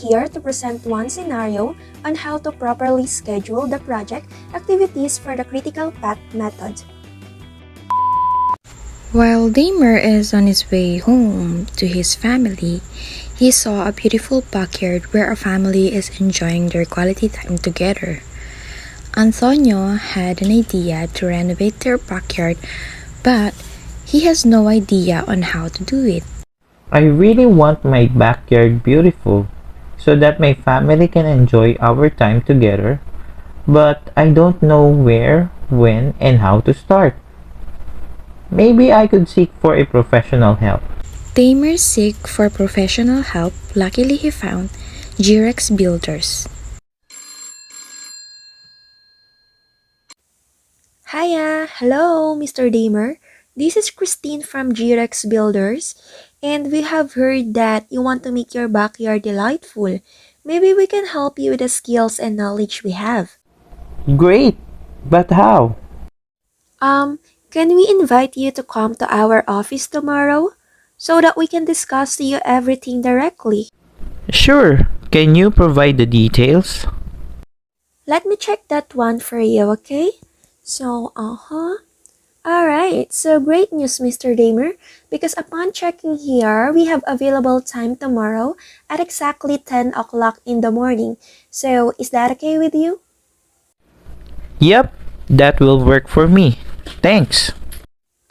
here to present one scenario on how to properly schedule the project activities for the critical path method. While Damer is on his way home to his family, he saw a beautiful backyard where a family is enjoying their quality time together. Antonio had an idea to renovate their backyard, but he has no idea on how to do it. I really want my backyard beautiful so that my family can enjoy our time together, but I don't know where, when, and how to start. Maybe I could seek for a professional help. Damer seek for professional help. Luckily, he found G-Rex Builders. Hiya! Hello, Mr. Damer. This is Christine from G-Rex Builders, and we have heard that you want to make your backyard delightful. Maybe we can help you with the skills and knowledge we have. Great! But how? Can we invite you to come to our office tomorrow so that we can discuss to you everything directly? Sure. Can you provide the details? Let me check that one for you, okay? Alright, so great news, Mr. Damer, because upon checking here, we have available time tomorrow at exactly 10 o'clock in the morning. So, is that okay with you? Yep, that will work for me. Thanks.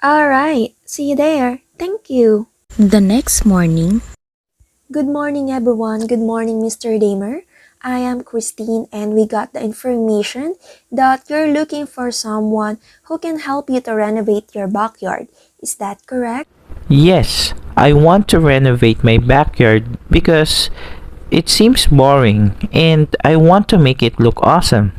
Alright, see you there. Thank you. The next morning, Good morning, everyone. Good morning, Mr. Damer. I am Christine, and we got the information that you're looking for someone who can help you to renovate your backyard. Is that correct? Yes, I want to renovate my backyard because it seems boring and I want to make it look awesome.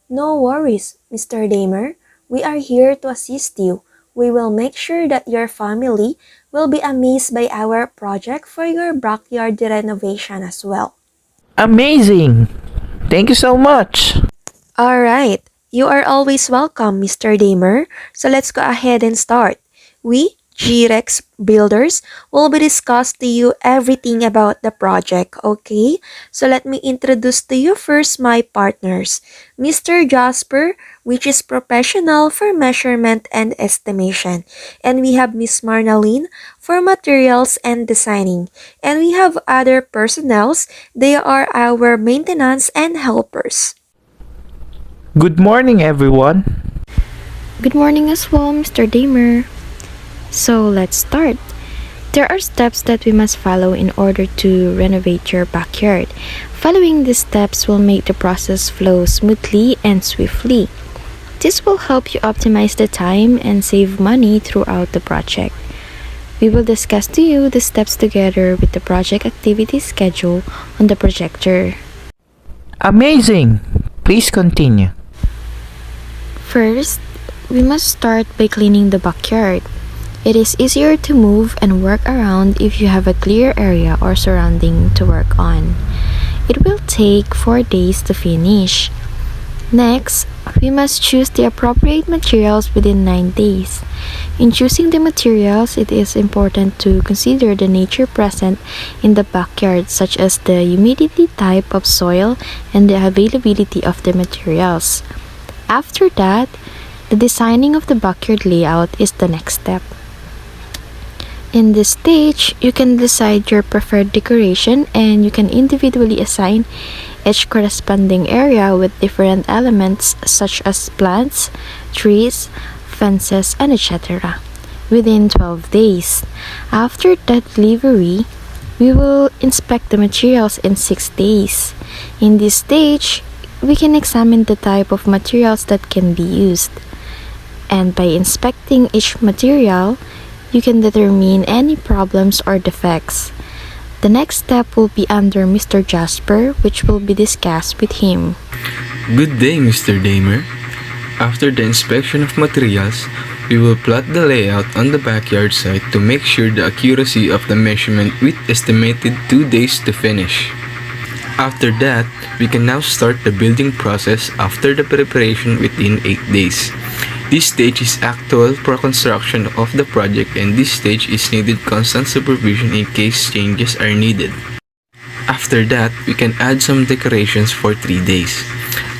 No worries, Mr. Damer. We are here to assist you. We will make sure that your family will be amazed by our project for your backyard renovation as well. Amazing! Thank you so much! Alright, you are always welcome, Mr. Damer. So let's go ahead and start. We, G-Rex Builders, will be discussed to you everything about the project, okay? So let me introduce to you first my partners. Mr. Jasper, which is professional for measurement and estimation. And we have Miss Marnaline for materials and designing. And we have other personnels. They are our maintenance and helpers. Good morning, everyone! good morning as well, Mr. Damer. So let's start. There are steps that we must follow in order to renovate your backyard. Following these steps will make the process flow smoothly and swiftly. This will help you optimize the time and save money throughout the project. We will discuss to you the steps together with the project activity schedule on the projector. Amazing! Please continue. First, we must start by cleaning the backyard. It is easier to move and work around if you have a clear area or surrounding to work on. It will take 4 days to finish. Next, we must choose the appropriate materials within 9 days. In choosing the materials, it is important to consider the nature present in the backyard, such as the humidity type of soil and the availability of the materials. After that, the designing of the backyard layout is the next step. In this stage, you can decide your preferred decoration and you can individually assign each corresponding area with different elements such as plants, trees, fences, and etc. within 12 days. After that delivery, we will inspect the materials in 6 days. In this stage, we can examine the type of materials that can be used. And by inspecting each material, you can determine any problems or defects. The next step will be under Mr. Jasper, which will be discussed with him. Good day, Mr. Damer. After the inspection of materials, we will plot the layout on the backyard site to make sure the accuracy of the measurement with estimated 2 days to finish. After that, we can now start the building process after the preparation within 8 days. This stage is actual pre-construction of the project, and this stage is needed constant supervision in case changes are needed. After that, we can add some decorations for 3 days.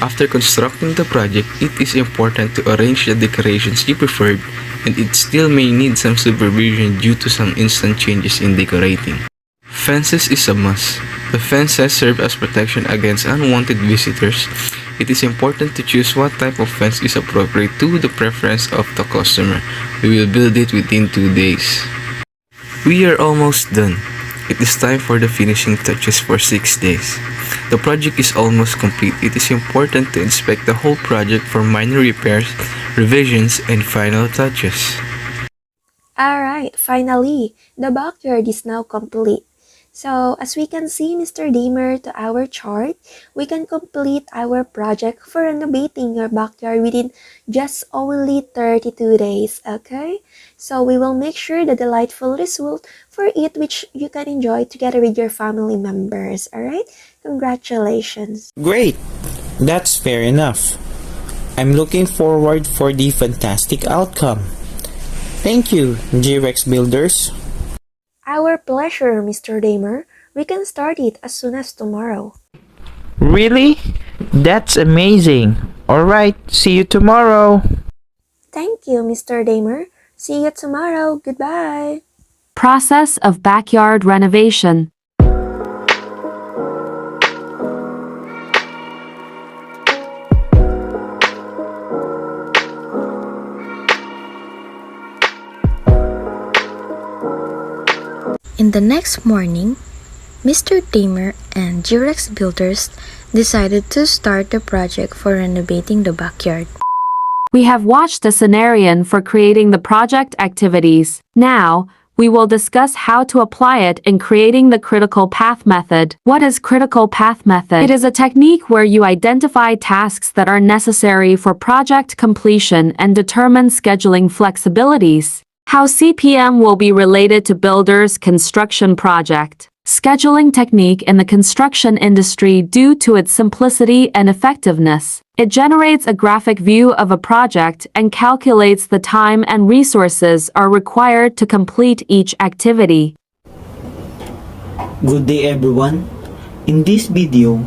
After constructing the project, it is important to arrange the decorations you preferred, and it still may need some supervision due to some instant changes in decorating. Fences is a must. The fences serve as protection against unwanted visitors. It is important to choose what type of fence is appropriate to the preference of the customer. We will build it within 2 days. We are almost done. It is time for the finishing touches for 6 days. The project is almost complete. It is important to inspect the whole project for minor repairs, revisions, and final touches. Alright, finally, the backyard is now complete. So, as we can see, Mr. Damer, to our chart, we can complete our project for renovating your backyard within just only 32 days, okay? So, we will make sure the delightful result for it which you can enjoy together with your family members, alright? Congratulations! Great! That's fair enough. I'm looking forward for the fantastic outcome. Thank you, G-Rex Builders. Our pleasure, Mr. Damer. We can start it as soon as tomorrow. Really? That's amazing. Alright, see you tomorrow. Thank you, Mr. Damer. See you tomorrow. Goodbye. Process of backyard renovation. In the next morning, Mr. Damer and G-Rex Builders decided to start the project for renovating the backyard. We have watched a scenario for creating the project activities. Now, we will discuss how to apply it in creating the critical path method. What is critical path method? It is a technique where you identify tasks that are necessary for project completion and determine scheduling flexibilities. How CPM will be related to builders' construction project. Scheduling technique in the construction industry due to its simplicity and effectiveness. It generates a graphic view of a project and calculates the time and resources are required to complete each activity. Good day everyone. In this video,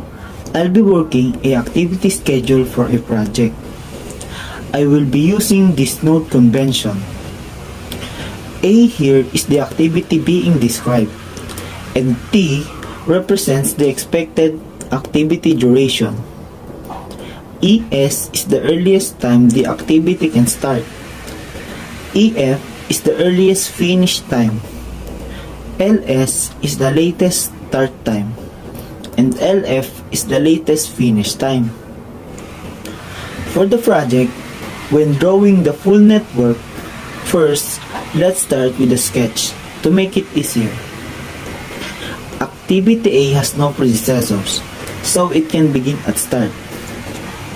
I'll be working a activity schedule for a project. I will be using this node convention. A here is the activity being described, and T represents the expected activity duration. ES is the earliest time the activity can start. EF is the earliest finish time. LS is the latest start time. And LF is the latest finish time. For the project, when drawing the full network, first, let's start with a sketch to make it easier. Activity A has no predecessors, so it can begin at start.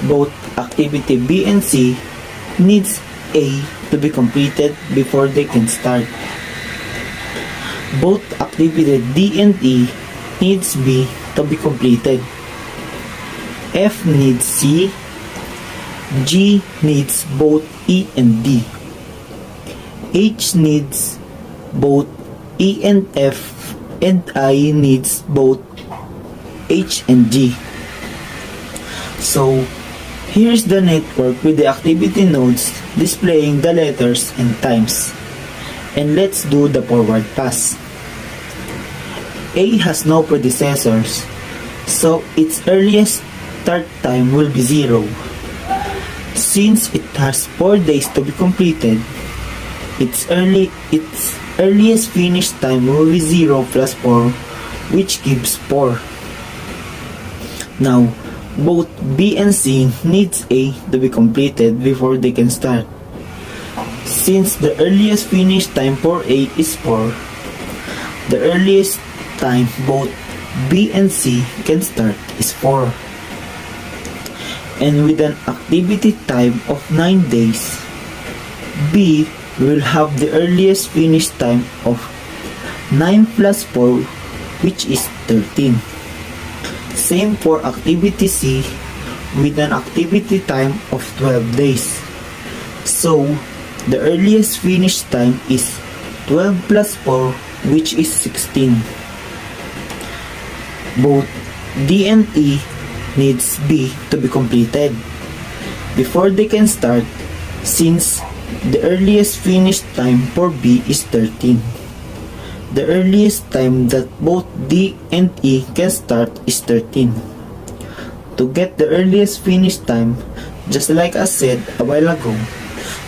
Both activity B and C needs A to be completed before they can start. Both activity D and E needs B to be completed. F needs C. G needs both E and D. H needs both E and F, and I needs both H and G. So, here's the network with the activity nodes displaying the letters and times. And let's do the forward pass. A has no predecessors, so its earliest start time will be 0. Since it has 4 days to be completed, its earliest finish time will be 0 plus 4, which gives 4. Now, both B and C needs A to be completed before they can start. Since the earliest finish time for A is 4, the earliest time both B and C can start is 4. And with an activity time of 9 days, B will have the earliest finish time of 9 plus 4, which is 13. Same for activity C with an activity time of 12 days. So, the earliest finish time is 12 plus 4, which is 16. Both D and E needs B to be completed before they can start, since the earliest finish time for B is 13. The earliest time that both D and E can start is 13. To get the earliest finish time, just like I said a while ago,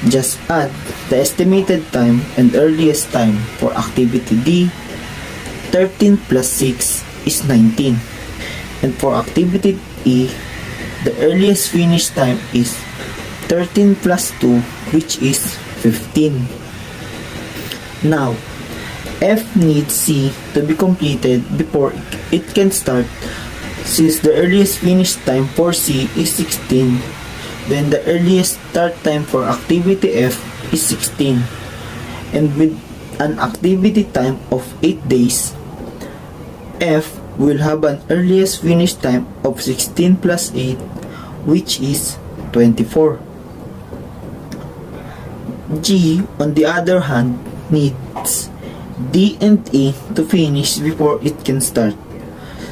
just add the estimated time and earliest time for activity D. 13 plus 6 is 19. And for activity E, the earliest finish time is 13 plus 2, which is 15. Now, F needs C to be completed before it can start. Since the earliest finish time for C is 16, then the earliest start time for activity F is 16. And with an activity time of 8 days, F will have an earliest finish time of 16 plus 8, which is 24. G, on the other hand, needs D and E to finish before it can start.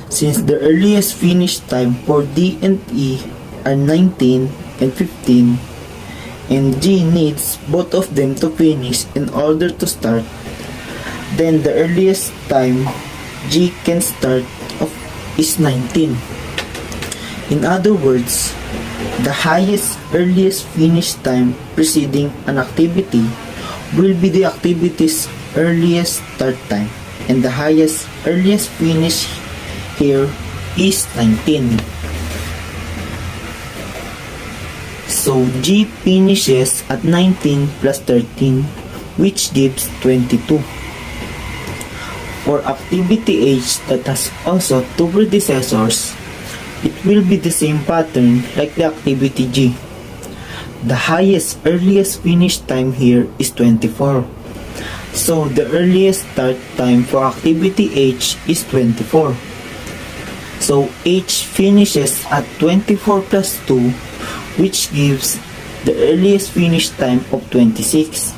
Since the earliest finish time for D and E are 19 and 15, and G needs both of them to finish in order to start, then the earliest time G can start is 19. In other words, the highest earliest finish time preceding an activity will be the activity's earliest start time, and the highest earliest finish here is 19. So G finishes at 19 plus 13, which gives 22. For activity H that has also two predecessors, it will be the same pattern like the activity G. The highest earliest finish time here is 24. So the earliest start time for activity H is 24. So H finishes at 24 plus 2, which gives the earliest finish time of 26.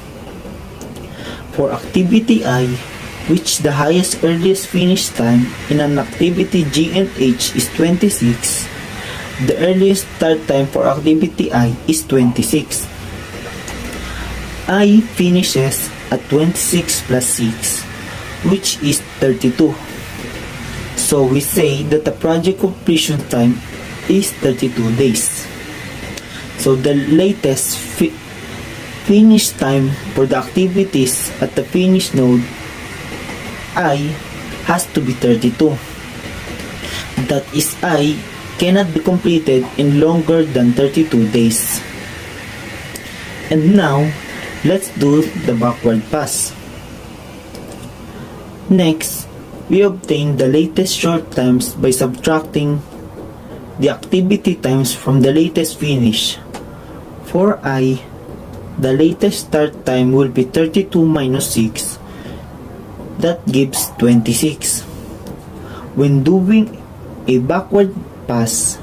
For activity I, which the highest earliest finish time in an activity G and H is 26, the earliest start time for activity I is 26. I finishes at 26 plus 6, which is 32. So we say that the project completion time is 32 days. So the latest finish time for the activities at the finish node I has to be 32. That is, I cannot be completed in longer than 32 days. And now, let's do the backward pass. Next, we obtain the latest short times by subtracting the activity times from the latest finish. For I, the latest start time will be 32 minus 6. That gives 26. When doing a backward pass,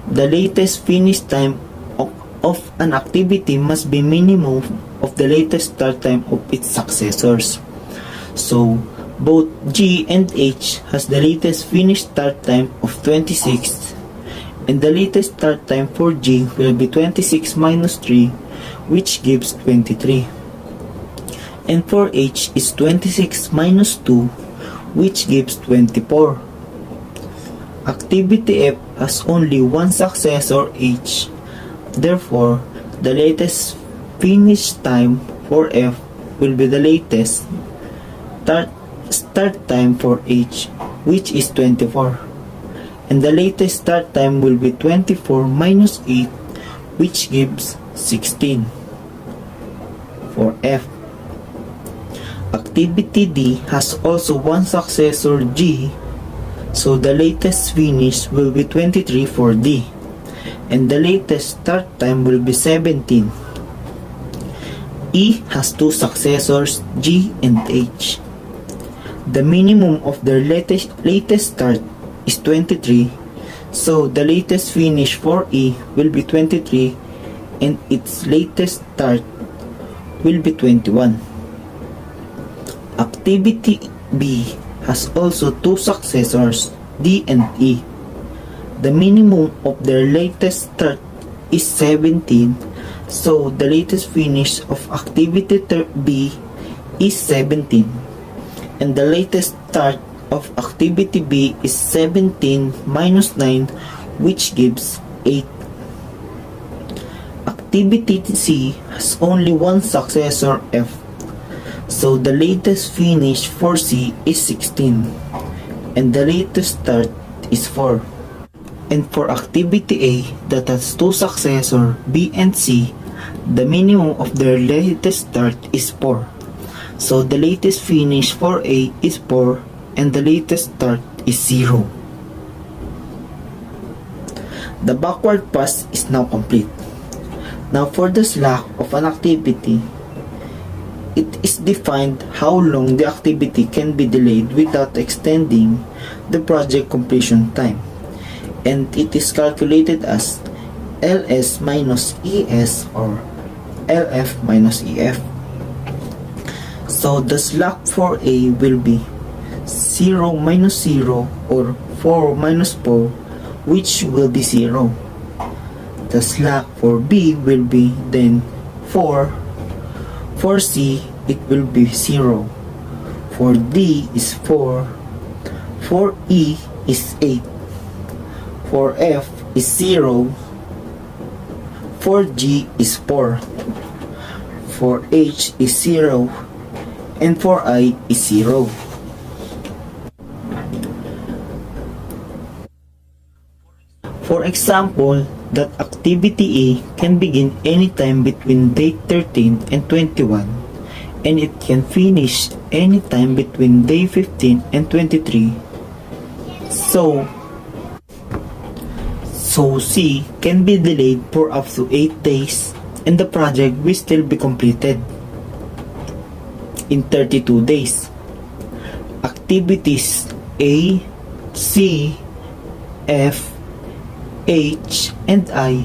the latest finish time of an activity must be minimum of the latest start time of its successors. So, both G and H has the latest finish start time of 26, and the latest start time for G will be 26 minus 3, which gives 23. And for H is 26 minus 2, which gives 24. Activity F has only one successor H. Therefore, the latest finish time for F will be the latest start time for H, which is 24. And the latest start time will be 24 minus 8, which gives 16 for F. Activity D has also one successor G, so the latest finish will be 23 for D, and the latest start time will be 17. E has two successors G and H. The minimum of their latest start is 23, so the latest finish for E will be 23, and its latest start will be 21. Activity B has also two successors D, and E. The minimum of their latest start is 17, so the latest finish of activity B is 17, and the latest start of activity B is 17 minus 9, which gives 8. Activity C has only one successor F, so the latest finish for C is 16, and the latest start is 4. And for activity A that has two successors B and C, the minimum of their latest start is 4. So the latest finish for A is 4 and the latest start is 0. The backward pass is now complete. Now for the slack of an activity, it is defined how long the activity can be delayed without extending the project completion time. And it is calculated as LS minus ES or LF minus EF. So the slack for A will be 0 minus 0 or 4 minus 4, which will be 0. The slack for B will be then 4. For C, it will be 0. For D is 4. For E is 8. For F is 0. For G is 4. For H is 0. And for I is 0. For example, that activity A can begin anytime between day 13 and 21, and it can finish anytime between day 15 and 23. So C can be delayed for up to 8 days and the project will still be completed in 32 days. Activities A, C, F, H, and I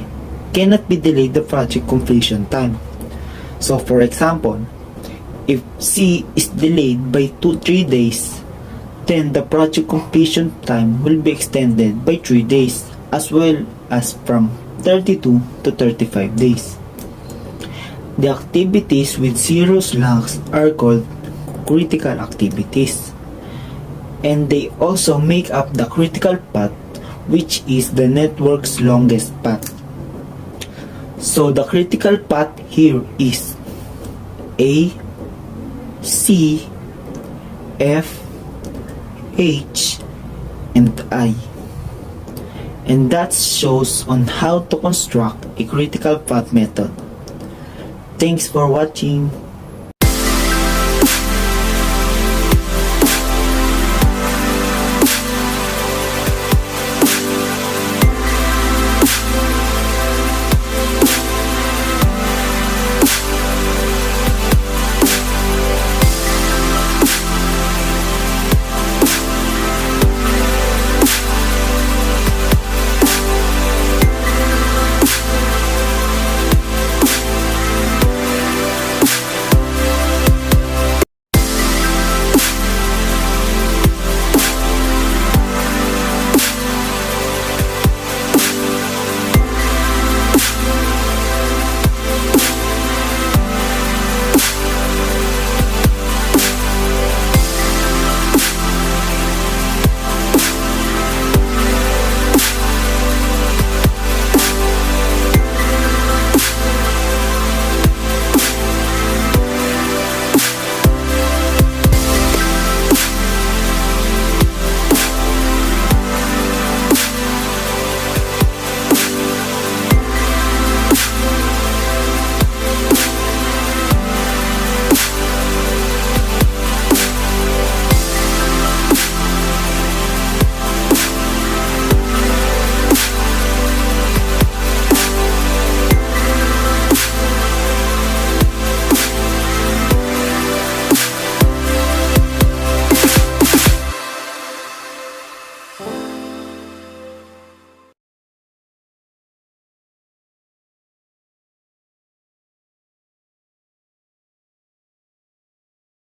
cannot be delayed the project completion time. So for example, if C is delayed by 2-3 days, then the project completion time will be extended by 3 days, as well as from 32 to 35 days. The activities with zero slacks are called critical activities, and they also make up the critical path, which is the network's longest path. So the critical path here is A, C, F, H, and I. And that shows on how to construct a critical path method. Thanks for watching.